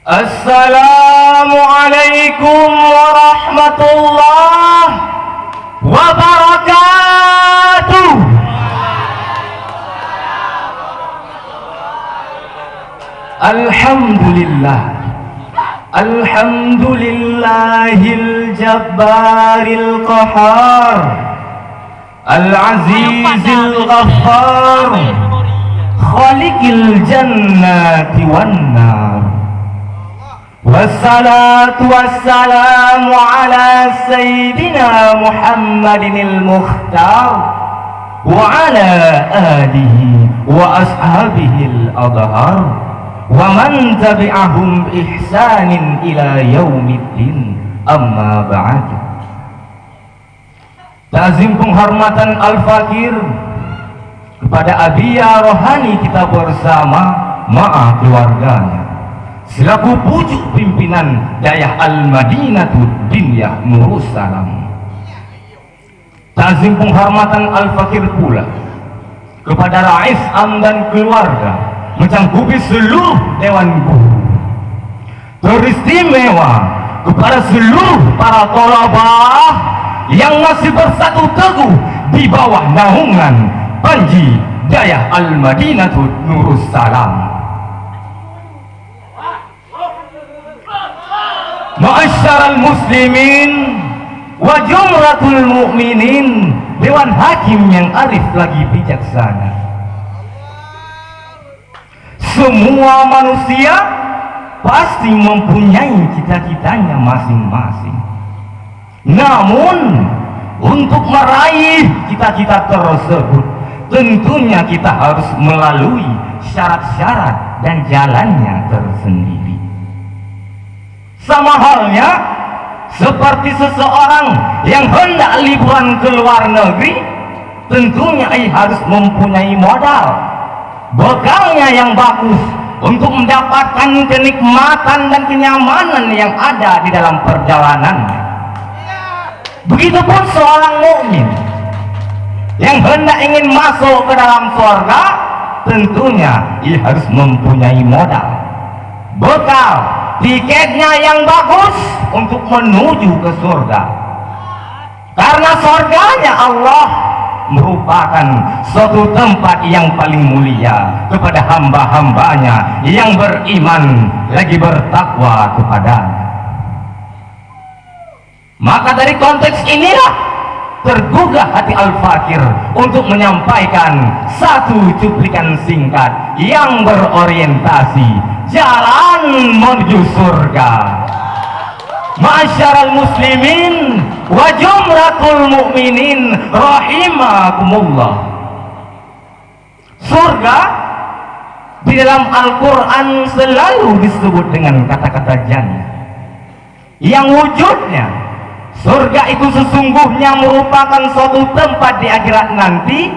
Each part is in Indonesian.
Assalamualaikum warahmatullahi wabarakatuh. Alhamdulillah, alhamdulillahil jabbaril qahar, al-azizil ghaffar, khaliqil jannati wan nar. Wassalatu wassalamu ala sayyidina Muhammadinil Mukhtar wa ala alihi wa ashabihil adhar wa man tabi'ahum bi ihsanin ila yaumiddin, amma ba'd. Ta'zim penghormatan al-fakir kepada abiyah rohani kita bersama ma'a keluarganya selaku pucuk pimpinan Dayah Al-Madinatud Dinyah Nurussalam. Ta'zim penghormatan al-fakir pula kepada Rais Am dan keluarga, mencangkupi seluruh dewan guru, teristimewa kepada seluruh para thalabah yang masih bersatu teguh di bawah naungan Panji Dayah Al-Madinatud Nurussalam. Ma'asyaral muslimin wa jumratul mu'minin, dewan hakim yang arif lagi bijaksana. Semua manusia pasti mempunyai cita-citanya masing-masing. Namun untuk meraih cita-cita tersebut tentunya kita harus melalui syarat-syarat dan jalannya tersendiri. Sama halnya seperti seseorang yang hendak liburan ke luar negeri, tentunya ia harus mempunyai modal, bekalnya yang bagus untuk mendapatkan kenikmatan dan kenyamanan yang ada di dalam perjalanannya. Begitupun seorang mukmin yang hendak ingin masuk ke dalam surga, tentunya ia harus mempunyai modal, bekal, tiketnya yang bagus untuk menuju ke surga. Karena surganya Allah merupakan suatu tempat yang paling mulia kepada hamba-hambanya yang beriman lagi bertakwa kepadanya. Maka dari konteks inilah tergugah hati al-fakir untuk menyampaikan satu cuplikan singkat yang berorientasi jalan menuju surga. Ma'asyaral muslimin wa jumratul mu'minin rahimakumullah. Surga di dalam Al-Quran selalu disebut dengan kata-kata jannah, yang wujudnya surga itu sesungguhnya merupakan suatu tempat di akhirat nanti,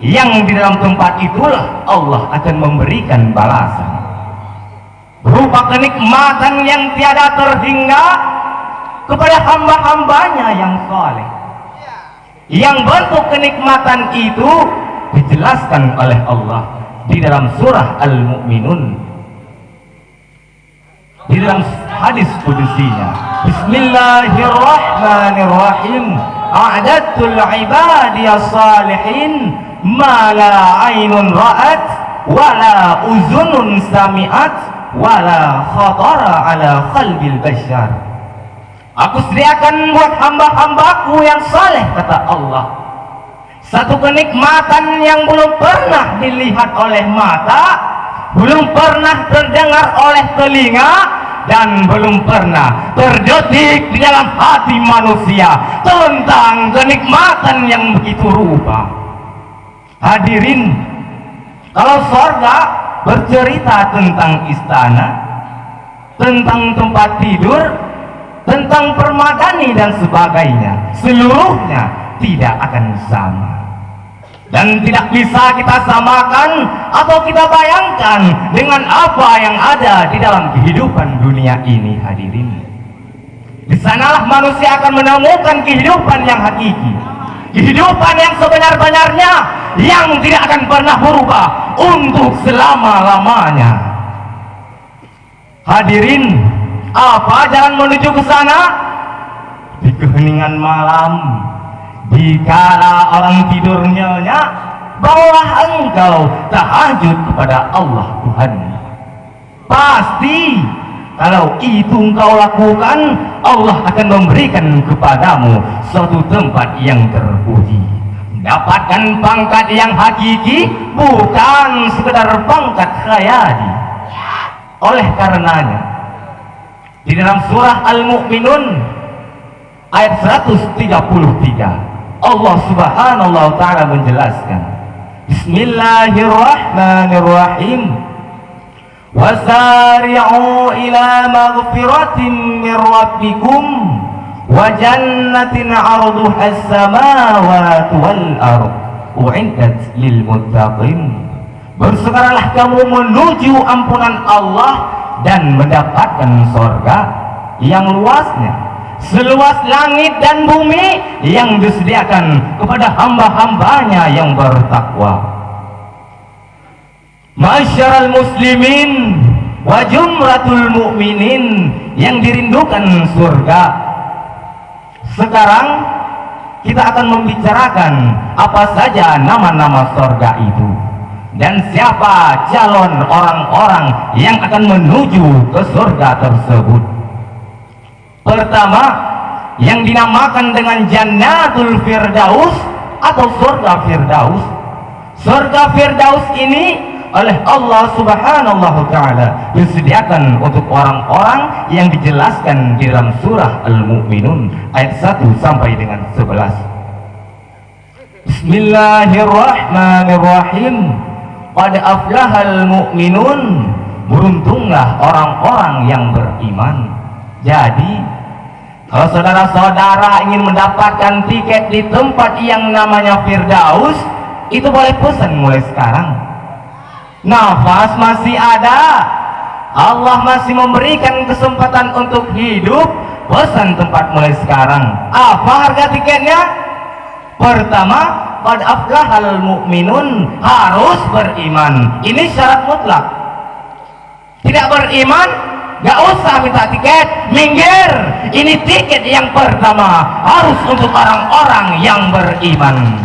yang di dalam tempat itulah Allah akan memberikan balasan berupa kenikmatan yang tiada terhingga kepada hamba-hambanya yang saleh. Yang bentuk kenikmatan itu dijelaskan oleh Allah di dalam surah Al-Mu'minun, di dalam hadis qudusinya. Bismillahirrahmanirrahim. A'dadtul ibadiyas salihin ma la aynun ra'at wa la uzunun sami'at wala khatara ala qalbil bashar. Aku sediakan buat hamba-hambaku yang saleh, kata Allah, satu kenikmatan yang belum pernah dilihat oleh mata, belum pernah terdengar oleh telinga, dan belum pernah terdetik di dalam hati manusia tentang kenikmatan yang begitu rupa. Hadirin, kalau surga bercerita tentang istana, tentang tempat tidur, tentang permadani dan sebagainya, seluruhnya tidak akan sama. Dan tidak bisa kita samakan atau kita bayangkan dengan apa yang ada di dalam kehidupan dunia ini, hadirin. Di sanalah manusia akan menemukan kehidupan yang hakiki, kehidupan yang sebenar-benarnya, yang tidak akan pernah berubah untuk selama-lamanya. Hadirin, apa jalan menuju ke sana? Di keheningan malam, dikala orang tidur nyenyak, bawalah engkau tahajud kepada Allah Tuhan. Pasti kalau itu engkau lakukan, Allah akan memberikan kepadamu suatu tempat yang terpuji, mendapatkan pangkat yang hakiki, bukan sekedar pangkat khayali. Oleh karenanya, di dalam surah Al-Mu'minun ayat 133, Allah Subhanahu wa ta'ala menjelaskan, Bismillahirrahmanirrahim, wasari'u ila maghfiratin min rabbikum wa jannatin 'arduha as-samawati wal ardh u'iddat lil muttaqin. Bersegeralah kamu menuju ampunan Allah dan mendapatkan surga yang luasnya seluas langit dan bumi, yang disediakan kepada hamba-hambanya yang bertakwa. Masyarul muslimin wa jumlatul mu'minin, yang dirindukan surga. Sekarang kita akan membicarakan apa saja nama-nama surga itu dan siapa calon orang-orang yang akan menuju ke surga tersebut. Pertama, yang dinamakan dengan Jannatul Firdaus atau surga Firdaus. Surga Firdaus ini oleh Allah Subhanahu wa ta'ala disediakan untuk orang-orang yang dijelaskan di dalam surah Al-Mu'minun ayat 1 sampai dengan 11. Bismillahirrahmanirrahim. Qad aflahal mu'minun, beruntunglah orang-orang yang beriman. Jadi kalau saudara-saudara ingin mendapatkan tiket di tempat yang namanya Firdaus, itu boleh pesan mulai sekarang. Nafas masih ada, Allah masih memberikan kesempatan untuk hidup. Pesan tempat mulai sekarang. Apa harga tiketnya? Pertama, qad aflahal mu'minun, harus beriman. Ini syarat mutlak. Tidak beriman, gak usah minta tiket, minggir. Ini tiket yang pertama, harus untuk orang-orang yang beriman.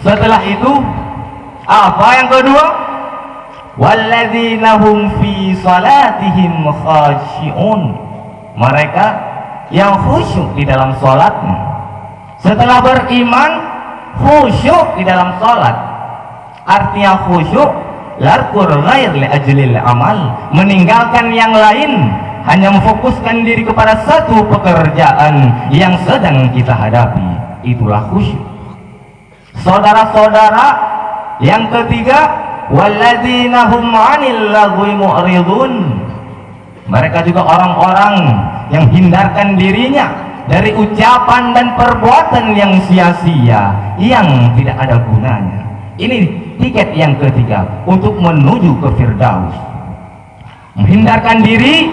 Setelah itu, apa yang kedua? Walladzina hum fi salatihim khashi'un, mereka yang khusyuk di dalam salatnya. Setelah beriman, khusyuk di dalam salat. Artinya khusyuk larkur ghair li ajlil amal, meninggalkan yang lain, hanya memfokuskan diri kepada satu pekerjaan yang sedang kita hadapi. Itulah khusyuk. Saudara-saudara, yang ketiga, walladzina hum 'anil lagwi mu'ridun, mereka juga orang-orang yang hindarkan dirinya dari ucapan dan perbuatan yang sia-sia, yang tidak ada gunanya. Ini tiket yang ketiga untuk menuju ke Firdaus. Menghindarkan diri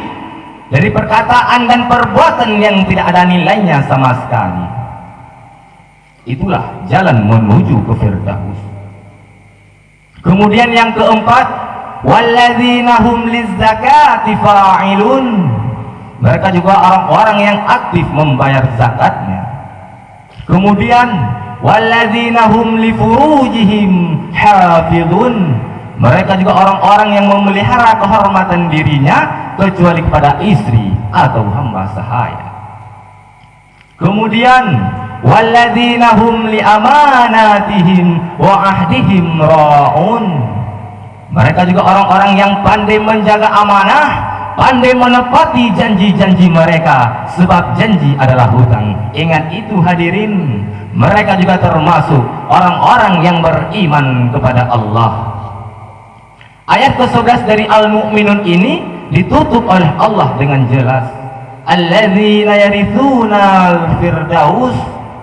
dari perkataan dan perbuatan yang tidak ada nilainya sama sekali. Itulah jalan menuju ke Firdaus. Kemudian yang keempat, walladzina hum lizzakati fa'ilun, mereka juga orang-orang yang aktif membayar zakatnya. Kemudian walladzina hum li furujihim hafizun, mereka juga orang-orang yang memelihara kehormatan dirinya kecuali kepada istri atau hamba sahaya. Kemudian walladzina hum li amanatihim wa ahdihim ra'un, mereka juga orang-orang yang pandai menjaga amanah, pandai menepati janji-janji mereka, sebab janji adalah hutang. Ingat itu hadirin, mereka juga termasuk orang-orang yang beriman kepada Allah. Ayat ke-11 dari Al-Mu'minun ini ditutup oleh Allah dengan jelas, alladzina yarithunal firdaus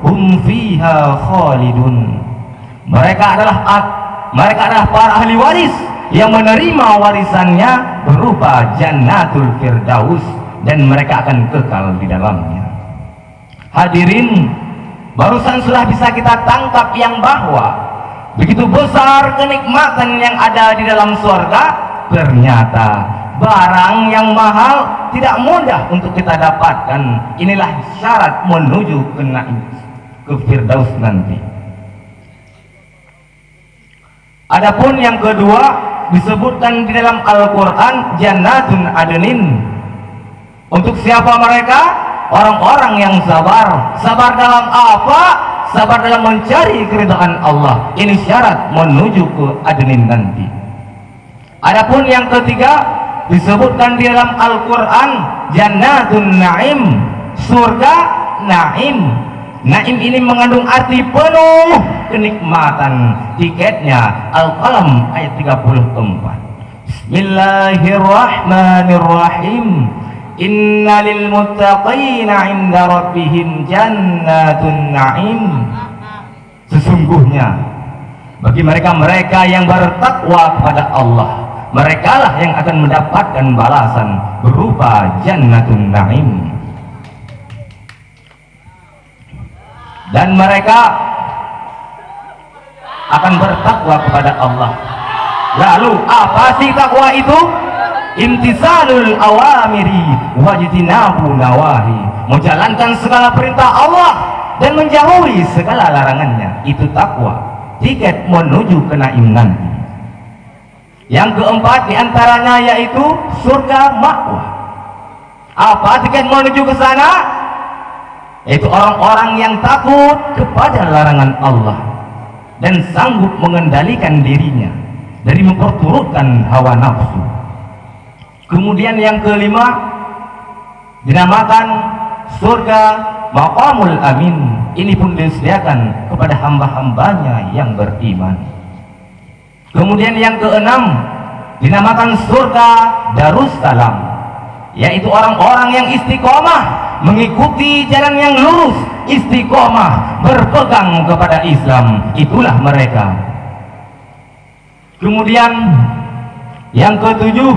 hum fiha khalidun. Mereka adalah para ahli waris yang menerima warisannya berupa jannatul firdaus, dan mereka akan kekal di dalamnya. Hadirin, barusan sudah bisa kita tangkap yang bahwa begitu besar kenikmatan yang ada di dalam surga. Ternyata barang yang mahal tidak mudah untuk kita dapatkan. Inilah syarat menuju ke firdaus nanti. Adapun yang kedua disebutkan di dalam Al-Quran, jannatun adnin. Untuk siapa mereka? Orang-orang yang sabar. Sabar dalam apa? Sabar dalam mencari keridhaan Allah. Ini syarat menuju ke adnin nanti. Adapun yang ketiga disebutkan di dalam Al-Quran, jannatun na'im, surga naim. Naim ini mengandung arti penuh kenikmatan. Tiketnya Al-Qalam ayat 34. Bismillahirrahmanirrahim. Inna lil muttaqina 'inda rabbihim jannatun na'im. Sesungguhnya bagi mereka-mereka yang bertakwa kepada Allah, merekalah yang akan mendapatkan balasan berupa jannatun na'im. Dan mereka akan bertakwa kepada Allah. Lalu apa sih takwa itu? Imtisalul awamiri wajtinabu nawahi, menjalankan segala perintah Allah dan menjauhi segala larangannya. Itu takwa, tiket menuju ke naim nanti. Yang keempat diantaranya yaitu surga ma'wah. Apa tiket menuju ke sana? Yaitu orang-orang yang takut kepada larangan Allah dan sanggup mengendalikan dirinya dari memperturutkan hawa nafsu. Kemudian yang kelima dinamakan surga maqamul amin. Ini pun disediakan kepada hamba-hambanya yang beriman. Kemudian yang keenam dinamakan surga darussalam, yaitu orang-orang yang istiqomah mengikuti jalan yang lurus, istiqomah berpegang kepada Islam. Itulah mereka. Kemudian yang ketujuh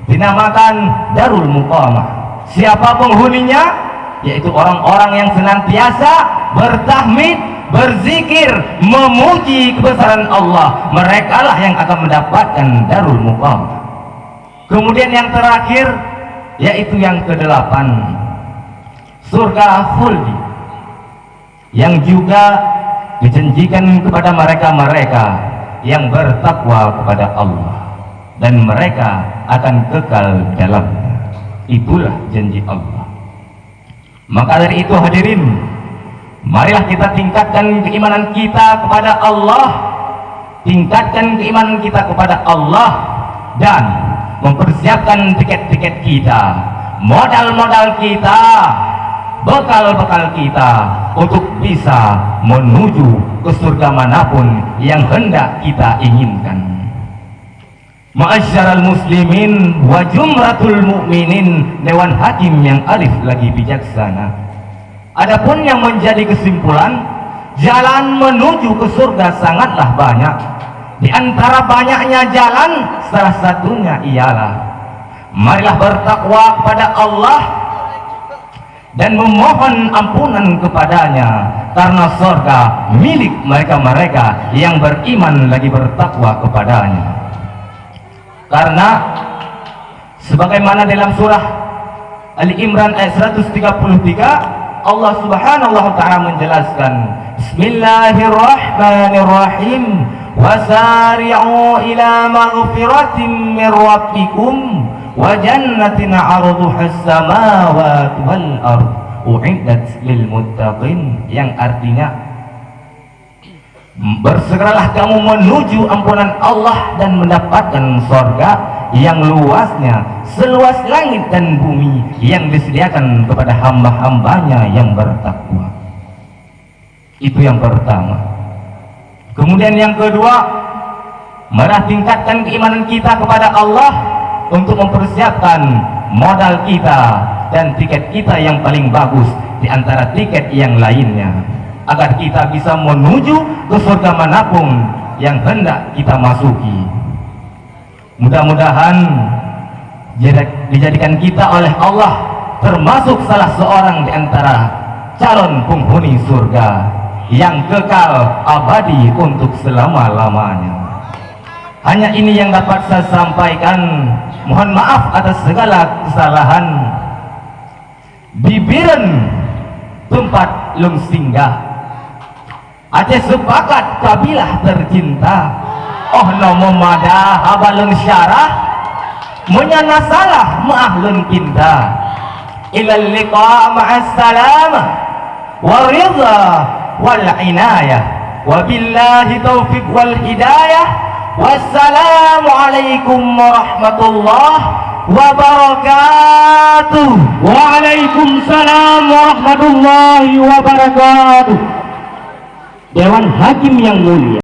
dinamakan darul muqamah. Siapa penghuninya? Yaitu orang-orang yang senantiasa bertahmid, berzikir, memuji kebesaran Allah. Merekalah yang akan mendapatkan darul muqamah. Kemudian yang terakhir yaitu yang kedelapan, surga khuldi, yang juga dijanjikan kepada mereka-mereka yang bertakwa kepada Allah, dan mereka akan kekal dalamnya. Itulah janji Allah. Maka dari itu hadirin, marilah kita tingkatkan keimanan kita kepada Allah, tingkatkan keimanan kita kepada Allah, dan mempersiapkan tiket-tiket kita, modal-modal kita, bekal-bekal kita untuk bisa menuju ke surga manapun yang hendak kita inginkan. Ma'asyiral muslimin wa jumratul mu'minin, dewan hakim yang arif lagi bijaksana. Adapun yang menjadi kesimpulan, jalan menuju ke surga sangatlah banyak. Di antara banyaknya jalan, salah satunya ialah marilah bertakwa kepada Allah dan memohon ampunan kepadanya, karena surga milik mereka-mereka yang beriman lagi bertakwa kepadanya. Karena sebagaimana dalam surah Ali Imran ayat 133, Allah Subhanahu wa taala menjelaskan, Bismillahirrahmanirrahim, wasari'u ila maghfiratin min rabbikum wa jannatin 'arduha as-samawati wal ard u'iddat lil muttaqin, yang artinya bersegeralah kamu menuju ampunan Allah dan mendapatkan surga yang luasnya seluas langit dan bumi, yang disediakan kepada hamba-hambanya yang bertakwa. Itu yang pertama. Kemudian yang kedua, marilah tingkatkan keimanan kita kepada Allah untuk mempersiapkan modal kita dan tiket kita yang paling bagus di antara tiket yang lainnya, agar kita bisa menuju ke surga manapun yang hendak kita masuki. Mudah-mudahan dijadikan kita oleh Allah termasuk salah seorang di antara calon penghuni surga yang kekal abadi untuk selama-lamanya. Hanya ini yang dapat saya sampaikan. Mohon maaf atas segala kesalahan. Bibiren tempat lung singgah, Aceh sepakat kabilah tercinta. Oh nomo madah abalun syarah, menyana salah ma'ahlun cinta. Ilal liqa ma'as salam waridha wal inayah. Wabillahi taufiq wal hidayah. Wassalamualaikum warahmatullahi wabarakatuh. Waalaikumsalam warahmatullahi wabarakatuh. Dewan Hakim yang mulia,